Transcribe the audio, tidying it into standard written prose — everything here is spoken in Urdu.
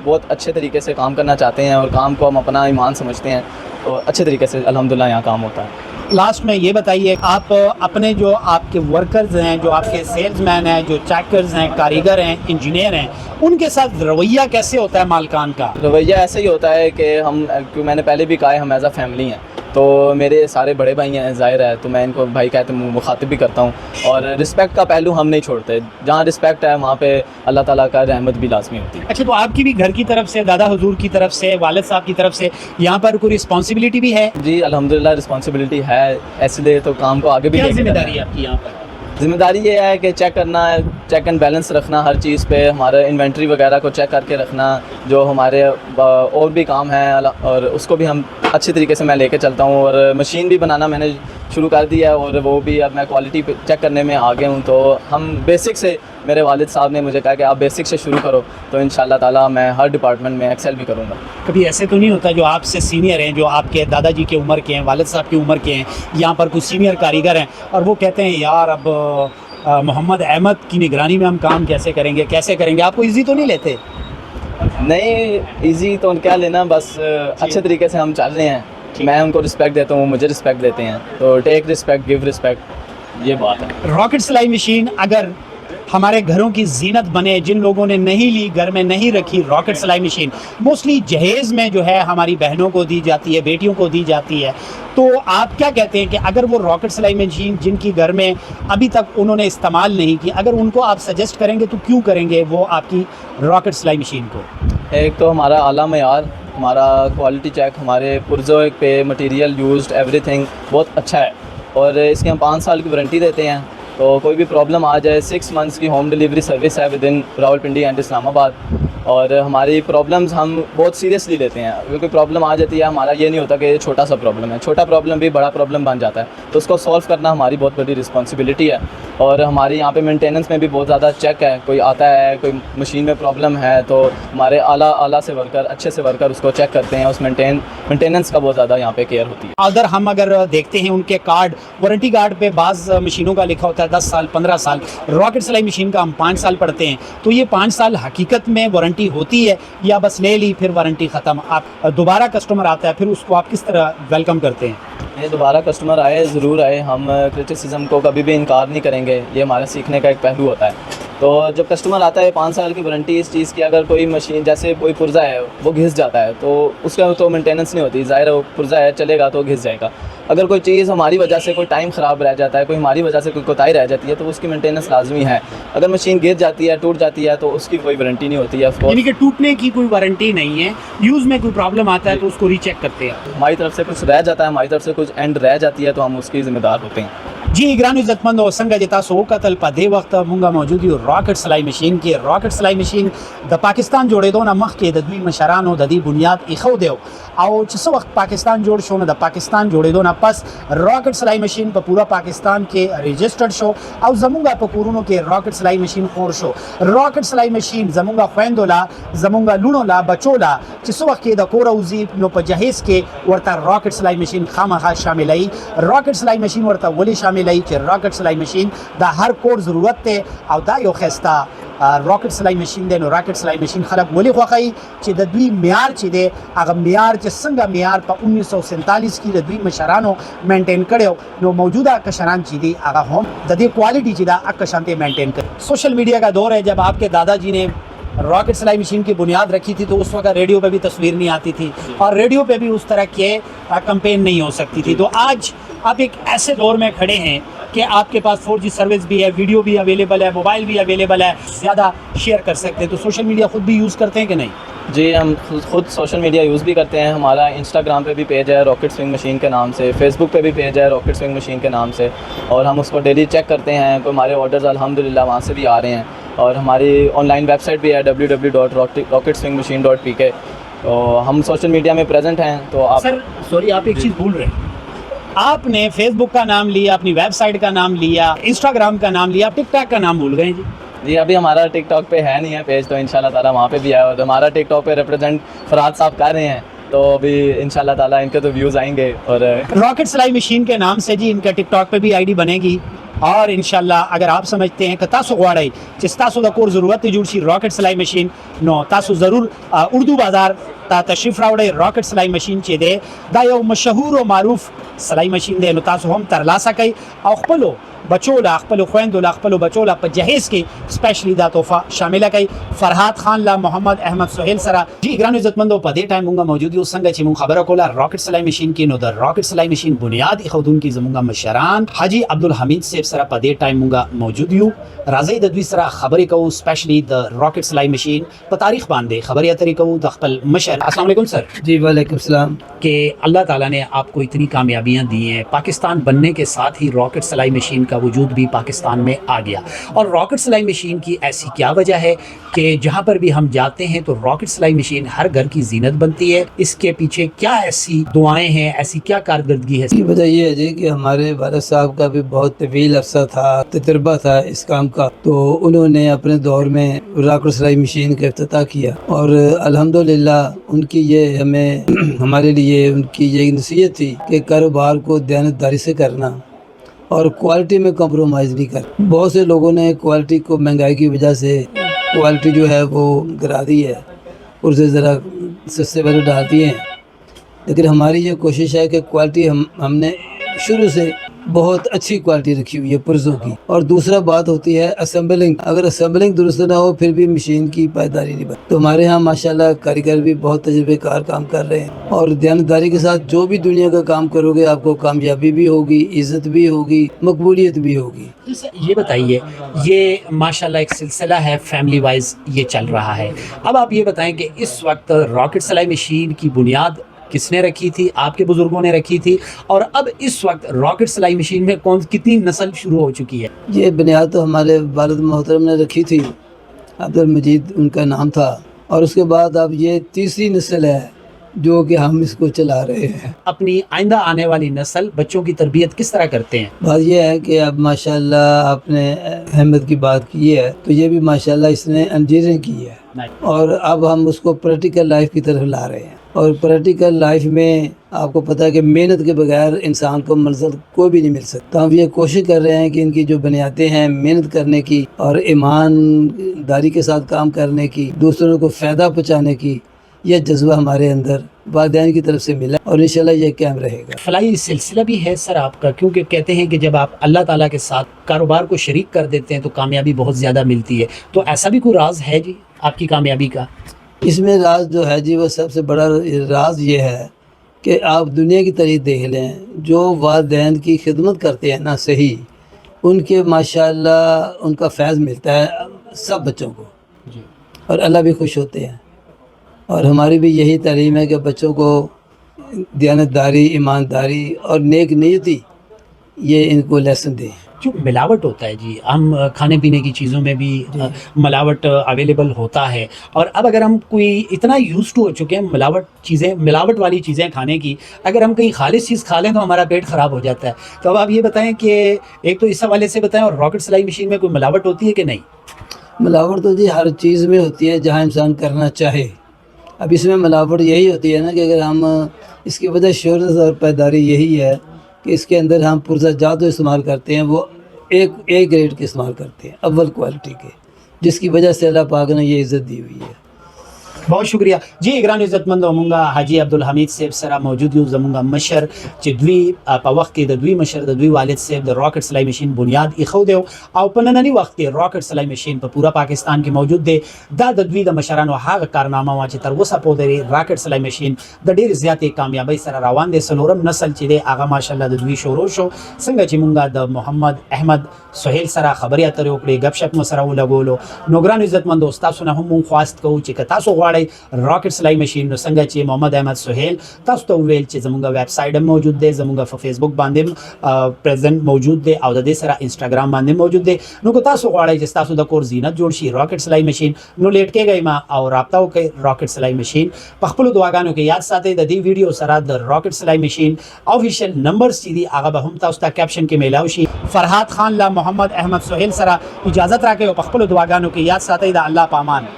بہت اچھے طریقے سے کام کرنا چاہتے ہیں اور کام کو ہم اپنا ایمان سمجھتے ہیں، تو اچھے طریقے سے الحمدللہ یہاں کام ہوتا ہے۔ لاسٹ میں یہ بتائیے، آپ اپنے جو آپ کے ورکرز ہیں، جو آپ کے سیلز مین ہیں، جو چیکرز ہیں، کاریگر ہیں، انجینئر ہیں، ان کے ساتھ رویہ کیسے ہوتا ہے مالکان کا؟ رویہ ایسے ہی ہوتا ہے کہ ہم، کیوں میں نے پہلے بھی کہا ہے، ہم ایز اے فیملی ہیں، تو میرے سارے بڑے بھائی ہیں، ظاہر ہے، تو میں ان کو بھائی کہتے ہیں، مخاطب بھی کرتا ہوں، اور رسپیکٹ کا پہلو ہم نہیں چھوڑتے، جہاں رسپیکٹ ہے وہاں پہ اللہ تعالیٰ کا رحمت بھی لازمی ہوتی ہے۔ اچھا، تو آپ کی بھی گھر کی طرف سے، دادا حضور کی طرف سے، والد صاحب کی طرف سے یہاں پر کوئی رسپانسبلٹی بھی ہے؟ جی الحمدللہ رسپانسبلٹی ہے، ایس لیے تو کام کو آگے بھی کیا لے کے ذمہ جانا داری ہے۔ ہے آپ کی یہاں پر؟ ذمہ داری یہ ہے کہ چیک کرنا ہے، چیک اینڈ بیلنس رکھنا ہر چیز پہ، ہمارا انوینٹری وغیرہ کو چیک کر کے رکھنا، جو ہمارے اور بھی کام ہیں اور اس کو بھی ہم اچھی طریقے سے میں لے کے چلتا ہوں، اور مشین بھی بنانا میں نے شروع کر دیا ہے، اور وہ بھی اب میں کوالٹی پہ چیک کرنے میں آگے ہوں، تو ہم بیسک سے، میرے والد صاحب نے مجھے کہا کہ آپ بیسک سے شروع کرو، تو انشاءاللہ تعالیٰ میں ہر ڈپارٹمنٹ میں ایکسل بھی کروں گا۔ کبھی ایسے تو نہیں ہوتا جو آپ سے سینئر ہیں، جو آپ کے دادا جی کی عمر کے ہیں، والد صاحب کی عمر کے ہیں، یہاں پر کوئی سینئر کاریگر ہیں، اور وہ کہتے ہیں یار اب محمد احمد کی نگرانی میں ہم کام کیسے کریں گے؟ آپ کو ایزی تو نہیں لیتے؟ نہیں ایزی تو کیا لینا، بس اچھے طریقے سے ہم چل رہے ہیں، میں ان کو رسپیکٹ دیتا ہوں، وہ مجھے رسپیکٹ دیتے ہیں، تو ٹیک رسپیکٹ، گیو رسپیکٹ، یہ بات ہے۔ راکٹ سلائی مشین اگر ہمارے گھروں کی زینت بنے، جن لوگوں نے نہیں لی، گھر میں نہیں رکھی راکٹ سلائی مشین، موسٹلی جہیز میں جو ہے ہماری بہنوں کو دی جاتی ہے، بیٹیوں کو دی جاتی ہے، تو آپ کیا کہتے ہیں کہ اگر وہ راکٹ سلائی مشین جن کی گھر میں ابھی تک انہوں نے استعمال نہیں کی، اگر ان کو آپ سجیسٹ کریں گے تو کیوں کریں گے وہ آپ کی راکٹ سلائی مشین کو؟ ایک تو ہمارا اعلیٰ معیار، ہمارا کوالٹی چیک، ہمارے پرزوں پہ مٹیریل یوزڈ ایوری تھنگ بہت اچھا ہے، اور اس کی ہم 5 سال کی وارنٹی دیتے ہیں، تو کوئی بھی پرابلم آ جائے 6 منتھس کی ہوم ڈیلیوری سروس ہے ود ان راولپنڈی اینڈ اسلام آباد، اور ہماری پرابلمز ہم بہت سیریسلی لیتے ہیں، اگر کوئی پرابلم آ جاتی ہے، ہمارا یہ نہیں ہوتا کہ یہ چھوٹا سا پرابلم ہے، چھوٹا پرابلم بھی بڑا پرابلم بن جاتا ہے، تو اس کو سولو کرنا ہماری بہت بڑی رسپانسبلٹی ہے، اور ہماری یہاں پہ مینٹیننس میں بھی بہت زیادہ چیک ہے، کوئی آتا ہے، کوئی مشین میں پرابلم ہے، تو ہمارے اعلیٰ سے ورکر، اچھے سے ورکر اس کو چیک کرتے ہیں، اس مینٹیننس کا بہت زیادہ یہاں پہ کیئر ہوتی ہے۔ اگر دیکھتے ہیں ان کے کارڈ، وارنٹی کارڈ پہ بعض مشینوں کا لکھا ہوتا ہے 10 سال 15 سال، راکٹ سلائی مشین کا ہم 5 سال پڑھتے ہیں، تو یہ 5 سال حقیقت میں وارنٹی ہوتی ہے یا بس لے لی پھر وارنٹی ختم؟ آپ دوبارہ کسٹمر آتا ہے پھر اس کو آپ کس طرح ویلکم کرتے ہیں؟ یہ دوبارہ کسٹمر آئے، ضرور آئے، ہم کرٹیسزم کو کبھی بھی انکار نہیں کریں گے، یہ ہمارے سیکھنے کا ایک پہلو ہوتا ہے، تو جب کسٹمر آتا ہے 5 سال کی وارنٹی اس چیز کی، اگر کوئی مشین جیسے کوئی پرزا ہے وہ گھس جاتا ہے تو اس کا تو مینٹیننس نہیں ہوتی، ظاہر ہے وہ پرزا ہے چلے گا تو گھس جائے گا، اگر کوئی چیز ہماری وجہ سے کوئی ٹائم خراب رہ جاتا ہے، کوئی ہماری وجہ سے کوئی کوتاہی رہ جاتی ہے تو اس کی مینٹیننس لازمی ہے، اگر مشین گر جاتی ہے، ٹوٹ جاتی ہے تو اس کی کوئی وارنٹی نہیں ہوتی ہے، یعنی کہ ٹوٹنے کی کوئی وارنٹی نہیں ہے، یوز میں کوئی پرابلم آتا ہے تو اس کو ری چیک کرتے ہیں؟ ہماری طرف سے کچھ رہ جاتا ہے، ہماری طرف سے کچھ اینڈ رہ جاتی ہے تو ہم اس کی ذمہ دار ہوتے ہیں۔ جی گران عزت مند سنگا جتا سو قتل پا دے وقت مونگا موجودی راکٹ سلائی مشین کی راکٹ سلائی مشین د پاکستان جوړې دو نه مخکې د دوی مشرانو د دې بنیاد ایښو دیو او چې څه وخت پاکستان جوړ شو نو د پاکستان جوړېدو نه پس راکٹ سلائی مشین په پورا پاکستان کې رجسٹرډ شو او زمونږ په کورونو کې راکٹ سلائی مشین خور شو۔ راکٹ سلائی مشین زمونږ خویندو لا، زمونږ لونو لا، بچو لا چې څه وخت کې د کور وځي نو په جهیز کې ورته راکٹ سلائی مشین خامخا شاملای، راکٹ سلائی مشین ورته ولی شامل چې راکٹ سلائی مشین دا هر کور ضرورت ته او دا یو خستا راکٹ سلائی مشین دی، نو راکٹ سلائی مشین خلک ولی خوښوي چې د دوی معیار چې دی هغه معیار چې څنګه معیار په 1947 کې د دوی مشرانو مینټین کړو نو موجوده کشران چې دی هغه هم د دې کوالټي چې دا اک شانته مینټین کړي۔ سوشل میڈیا کا دور ہے، جب آپ کے دادا جی نے راکٹ سلائی مشین کی بنیاد رکھی تھی تو اس وقت ریڈیو پہ بھی تصویر نہیں آتی تھی اور ریڈیو پہ بھی اس طرح کے کمپین نہیں ہو سکتی تھی، تو آج آپ ایک ایسے دور میں کھڑے ہیں کہ آپ کے پاس 4G سروس بھی ہے، ویڈیو بھی اویلیبل ہے، موبائل بھی اویلیبل ہے، زیادہ شیئر کر سکتے ہیں، تو سوشل میڈیا خود بھی یوز کرتے ہیں کہ نہیں؟ جی ہم خود سوشل میڈیا یوز بھی کرتے ہیں، ہمارا انسٹاگرام پہ بھی پیج ہے راکٹ سوئنگ مشین کے نام سے، فیس بک پہ بھی پیج ہے راکٹ سوئنگ مشین کے نام سے، اور ہم اس کو ڈیلی چیک کرتے ہیں، تو ہمارے آرڈرز الحمدللہ وہاں سے بھی آ رہے ہیں، اور ہماری آن لائن ویب سائٹ بھی ہے www.rocketswingmachine.pk، تو ہم سوشل میڈیا میں پریزنٹ ہیں۔ تو آپ سر سوری، آپ ایک چیز بھول رہے ہیں، آپ نے فیس بک کا نام لیا، اپنی ویب سائٹ کا نام لیا، انسٹاگرام کا نام لیا، ٹک ٹاک کا نام بھول گئے جی؟ جی ابھی ہمارا ٹک ٹاک پہ ہے نہیں ہے پیج، تو انشاءاللہ تعالیٰ وہاں پہ بھی ہے، اور ہمارا ٹک ٹاک پہ ریپرزینٹ فرحات صاحب کر رہے ہیں، تو ابھی انشاءاللہ تعالیٰ ان کے تو ویوز آئیں گے۔ اور راکٹ سلائی مشین کے نام سے جی ان کا ٹک ٹاک پہ بھی آئی ڈی بنے گی؟ اور انشاءاللہ اگر آپ سمجھتے ہیں کہ تاسو غواړئ چې تاسو د کور ضرورت ته جوړ شي راکټ سلای ماشین، نو تاسو ضرور اردو بازار ته تشریف راوړئ. راکټ سلای ماشین چې دی دا یو مشهور او معروف سلای ماشین دی، نو تاسو هم ترلاسه کوئ او خپلو بچو لا خپلو خویندو لا خپلو بچو لا په جهیز کې سپیشلی دا تحفه شامله کوي. فرحات خان لا محمد احمد سہیل سره جی ګرانو عزتمندو په دې ټایم مونږه موجود یو څنګه چې مونږ خبره کوله راکټ سلای ماشین کې، نو د راکټ سلای ماشین بنیاد ایښودونکي زمونږه مشران حاجی عبدالحمید صاحب سره په دې ټایم مونږه موجود یو. راځئ د دوی سره خبرې کوو سپیشلی د راکټ سلای ماشین په تاریخ باندې خبرې اترې کوو د خپل مشر. السلام علیکم سر. جی وعلیکم السلام. کہ اللہ تعالیٰ نے آپ کو اتنی کامیابیاں دی ہیں، پاکستان بننے کے ساتھ ہی راکٹ سلائی مشین کا وجود بھی پاکستان میں آ گیا، اور راکٹ سلائی مشین کی ایسی کیا وجہ ہے کہ جہاں پر بھی ہم جاتے ہیں تو راکٹ سلائی مشین ہر گھر کی زینت بنتی ہے؟ اس کے پیچھے کیا ایسی دعائیں ہیں، ایسی کیا کارکردگی ہے؟ اس کی وجہ یہ ہے جی کہ ہمارے والد صاحب کا بھی بہت طویل عرصہ تھا، تجربہ تھا اس کام کا، تو انہوں نے اپنے دور میں راکٹ سلائی مشین کا افتتاح کیا، اور الحمدللہ ان کی یہ ہمارے لیے ان کی یہ نصیحت تھی کہ کاروبار کو دیانتداری سے کرنا اور کوالٹی میں کمپرومائز نہیں کرنا. بہت سے لوگوں نے کوالٹی کو مہنگائی کی وجہ سے کوالٹی جو ہے وہ گرا دی ہے، اسے ذرا سستے والے ڈال دیے ہیں، لیکن ہماری یہ کوشش ہے کہ کوالٹی ہم نے شروع سے بہت اچھی کوالٹی رکھی ہوئی ہے پرزوں کی. اور دوسرا بات ہوتی ہے اسمبلنگ، اگر اسمبلنگ درست نہ ہو پھر بھی مشین کی پائیداری نہیں بنتی. تو ہمارے ہاں ماشاءاللہ کاریگر بھی بہت تجربے کار کام کر رہے ہیں، اور دیانتداری کے ساتھ جو بھی دنیا کا کام کرو گے آپ کو کامیابی بھی ہوگی، عزت بھی ہوگی، مقبولیت بھی ہوگی. یہ بتائیے، یہ ماشاءاللہ ایک سلسلہ ہے فیملی وائز یہ چل رہا ہے، اب آپ یہ بتائیں کہ اس وقت راکٹ سلائی مشین کی بنیاد کس نے رکھی تھی؟ آپ کے بزرگوں نے رکھی تھی، اور اب اس وقت راکٹ سلائی مشین میں کتنی نسل شروع ہو چکی ہے؟ یہ بنیاد تو ہمارے والد محترم نے رکھی تھی، عبد المجید ان کا نام تھا، اور اس کے بعد اب یہ تیسری نسل ہے جو کہ ہم اس کو چلا رہے ہیں. اپنی آئندہ آنے والی نسل بچوں کی تربیت کس طرح کرتے ہیں؟ بات یہ ہے کہ اب ماشاءاللہ آپ نے احمد کی بات کی ہے، تو یہ بھی ماشاءاللہ اس نے انجینئرنگ کی ہے، اور اب ہم اس کو پریکٹیکل لائف کی طرف لا رہے ہیں. اور پریکٹیکل لائف میں آپ کو پتہ ہے کہ محنت کے بغیر انسان کو منزل کوئی بھی نہیں مل سکتا. تو ہم یہ کوشش کر رہے ہیں کہ ان کی جو بنیادیں ہیں محنت کرنے کی اور ایمانداری کے ساتھ کام کرنے کی، دوسروں کو فائدہ پہنچانے کی، یہ جذبہ ہمارے اندر والدین کی طرف سے ملا، اور انشاءاللہ یہ قائم رہے گا. فلاحی سلسلہ بھی ہے سر آپ کا، کیونکہ کہتے ہیں کہ جب آپ اللہ تعالیٰ کے ساتھ کاروبار کو شریک کر دیتے ہیں تو کامیابی بہت زیادہ ملتی ہے، تو ایسا بھی کوئی راز ہے جی آپ کی کامیابی کا؟ اس میں راز جو ہے جی وہ سب سے بڑا راز یہ ہے کہ آپ دنیا کی تاریخ دیکھ لیں، جو والدین کی خدمت کرتے ہیں نا صحیح، ان کے ماشاءاللہ ان کا فیض ملتا ہے سب بچوں کو، اور اللہ بھی خوش ہوتے ہیں. اور ہماری بھی یہی تعلیم ہے کہ بچوں کو دیانتداری، ایمانداری اور نیک نیتی یہ ان کو لیسن دیں. جو ملاوٹ ہوتا ہے جی، ہم کھانے پینے کی چیزوں میں بھی ملاوٹ اویلیبل ہوتا ہے، اور اب اگر ہم کوئی اتنا یوز ٹو ہو چکے ہیں ملاوٹ والی چیزیں کھانے کی، اگر ہم کہیں خالص چیز کھا لیں تو ہمارا پیٹ خراب ہو جاتا ہے. تو اب آپ یہ بتائیں کہ ایک تو اس حوالے سے بتائیں، اور راکٹ سلائی مشین میں کوئی ملاوٹ ہوتی ہے کہ نہیں؟ ملاوٹ تو جی ہر چیز میں ہوتی ہے جہاں انسان کرنا چاہے. اب اس میں ملاوٹ یہی ہوتی ہے نا کہ اگر ہم اس کی وجہ شہرت اور پائیداری یہی ہے کہ اس کے اندر ہم پرزہ جات استعمال کرتے ہیں، وہ ایک گریڈ کے استعمال کرتے ہیں، اول کوالٹی کے، جس کی وجہ سے اللہ پاک نے یہ عزت دی ہوئی ہے. بہت شکریہ جی. اگران عزت مندو مونږه حاجی عبدالحمید صاحب سره موجود یو، زمونږه مشر چې دوی په وخت کې د دوی مشر د دوی والد صاحب د راکټ سلائی مشین بنیاد ایښودی او په ننني وخت کې راکټ سلائی مشین په پورا پاکستان کې موجود دی. دا د دوی د مشرانو هغه کارنامه وه چې تر اوسه پورې راکټ سلائی مشین د ډېرې زیاتې کامیابۍ سره روان دی. څلورم نسل چې دی هغه ماشاءالله د دوی شروع شو. څنګه چې مونږه د محمد احمد سہیل سره خبرې اترې وکړې، ګپ شپ مو سره ولګولو، نو ګرانو عزتمندو ستاسو نه هم مونږ خواست کوو چې که تاسو غواړئ راکټ سلائی مشین، نو څنګه چې محمد احمد سہیل تاسو ته وویل چې زمونږ ویب سایټ هم موجود دی، زمونږ په فیسبوک باندې پریزنټ موجود دی، او د دې سره انسټاګرام باندې موجود دی. نو که تاسو غواړئ چې تاسو د کور زینت جوړ شي راکټ سلائی مشین، نو لیټ کېږئ ما او رابطه وکړئ راکټ سلائی مشین. په خپلو دعاګانو کې یاد ساتئ د دې ویډیو سره د راکټ سلائی مشین آفیشیل نمبرز چې دي هغه به هم تاسو ته کیپشن کې میلاو شي. فرحات خان لا محمد احمد سہیل سره اجازت راکړئ او په خپلو دعاګانو کې یاد ساتئ د الله په امان.